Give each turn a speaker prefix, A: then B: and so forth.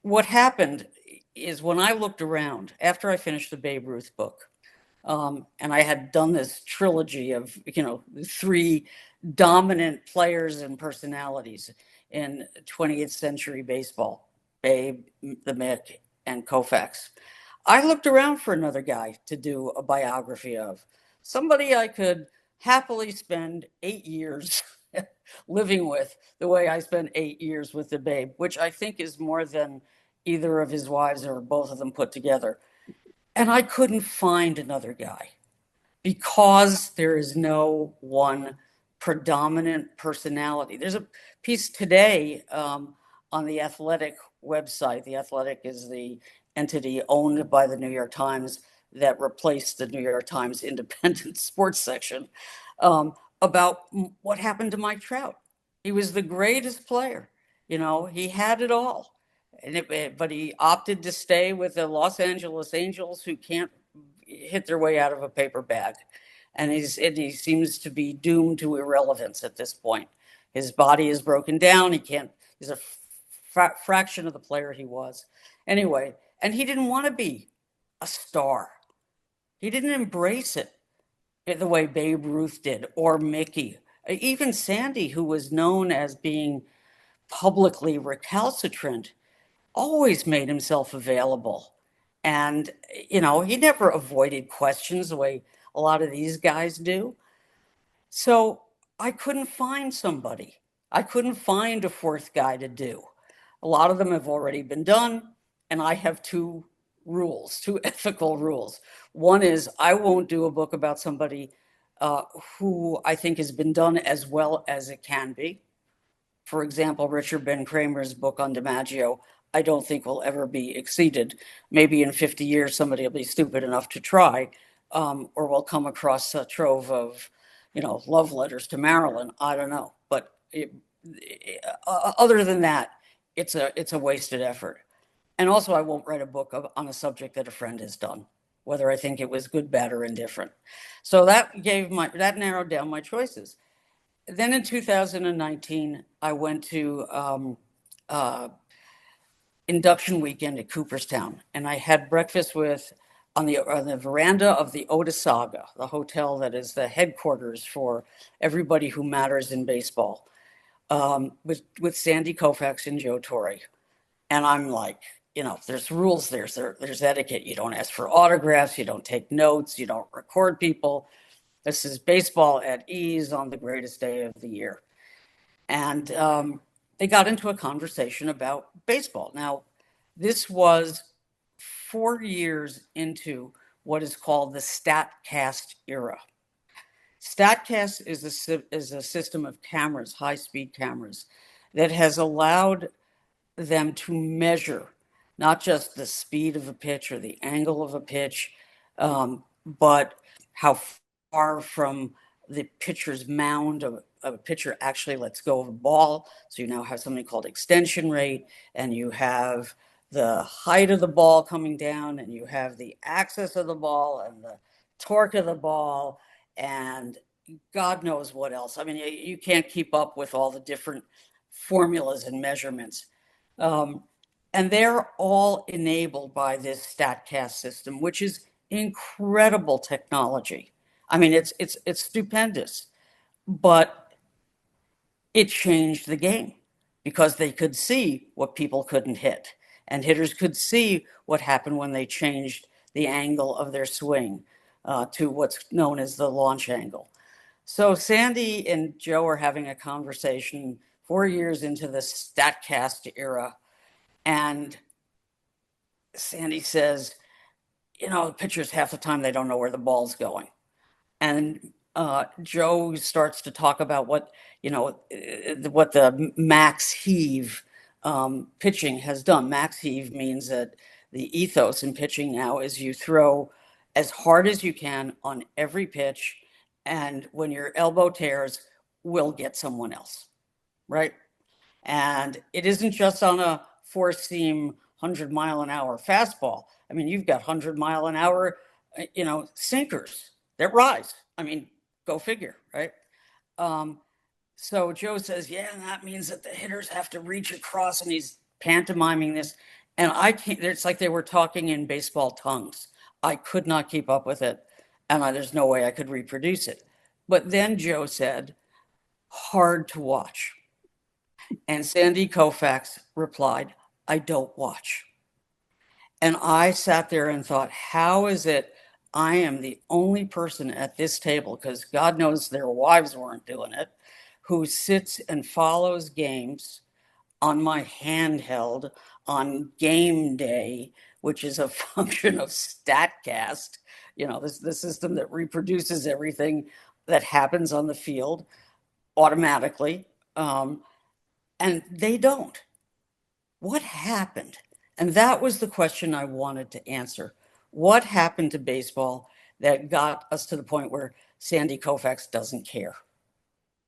A: what happened is when I looked around after I finished the Babe Ruth book, and I had done this trilogy of, three dominant players and personalities in 20th century baseball, Babe, the Mick, and Koufax. I looked around for another guy to do a biography of, somebody I could happily spend 8 years living with the way I spent 8 years with the Babe, which I think is more than either of his wives or both of them put together. And I couldn't find another guy because there is no one predominant personality. There's a piece today on the Athletic website. The Athletic is the entity owned by the New York Times that replaced the New York Times independent sports section, about what happened to Mike Trout. He was the greatest player. He had it all. But he opted to stay with the Los Angeles Angels, who can't hit their way out of a paper bag. And he seems to be doomed to irrelevance at this point. His body is broken down. He's a fraction of the player he was. Anyway, and he didn't want to be a star. He didn't embrace it the way Babe Ruth did, or Mickey. Even Sandy, who was known as being publicly recalcitrant, always made himself available. And, he never avoided questions the way a lot of these guys do. So I couldn't find somebody. I couldn't find a fourth guy to do. A lot of them have already been done. And I have two rules, two ethical rules. One is I won't do a book about somebody who I think has been done as well as it can be. For example, Richard Ben Kramer's book on DiMaggio, I don't think will ever be exceeded. Maybe in 50 years, somebody will be stupid enough to try, or will come across a trove of, love letters to Marilyn. I don't know. But other than that, it's a wasted effort. And also, I won't write a book on a subject that a friend has done, whether I think it was good, bad, or indifferent. So that narrowed down my choices. Then in 2019, I went to induction weekend at Cooperstown, and I had breakfast on the veranda of the Otisaga, the hotel that is the headquarters for everybody who matters in baseball, with Sandy Koufax and Joe Torre. And I'm like, there's rules, there's etiquette. You don't ask for autographs, you don't take notes, you don't record people. This is baseball at ease on the greatest day of the year. And they got into a conversation about baseball. Now, this was 4 years into what is called the StatCast era. StatCast is a system of cameras, high-speed cameras, that has allowed them to measure not just the speed of a pitch or the angle of a pitch, but how far from the pitcher's mound a pitcher actually lets go of a ball. So you now have something called extension rate, and you have the height of the ball coming down, and you have the axis of the ball and the torque of the ball, and God knows what else. I mean, you can't keep up with all the different formulas and measurements. And they're all enabled by this StatCast system, which is incredible technology. I mean, it's stupendous, but it changed the game because they could see what people couldn't hit, and hitters could see what happened when they changed the angle of their swing to what's known as the launch angle. So Sandy and Joe are having a conversation 4 years into the StatCast era, and Sandy says, pitchers half the time they don't know where the ball's going. And Joe starts to talk about what the max heave pitching has done. Max heave means that the ethos in pitching now is you throw as hard as you can on every pitch, and when your elbow tears, we'll get someone else, right? And it isn't just on a four seam 100-mile-an-hour fastball. I mean, you've got 100-mile-an-hour, sinkers that rise. I mean, go figure, right? So Joe says, yeah, that means that the hitters have to reach across, and he's pantomiming this. And I can't, it's like they were talking in baseball tongues. I could not keep up with it, and there's no way I could reproduce it. But then Joe said, hard to watch. And Sandy Koufax replied, I don't watch. And I sat there and thought, how is it I am the only person at this table, because God knows their wives weren't doing it, who sits and follows games on my handheld on game day, which is a function of StatCast, the system that reproduces everything that happens on the field automatically. And they don't. What happened? And that was the question I wanted to answer. What happened to baseball that got us to the point where Sandy Koufax doesn't care?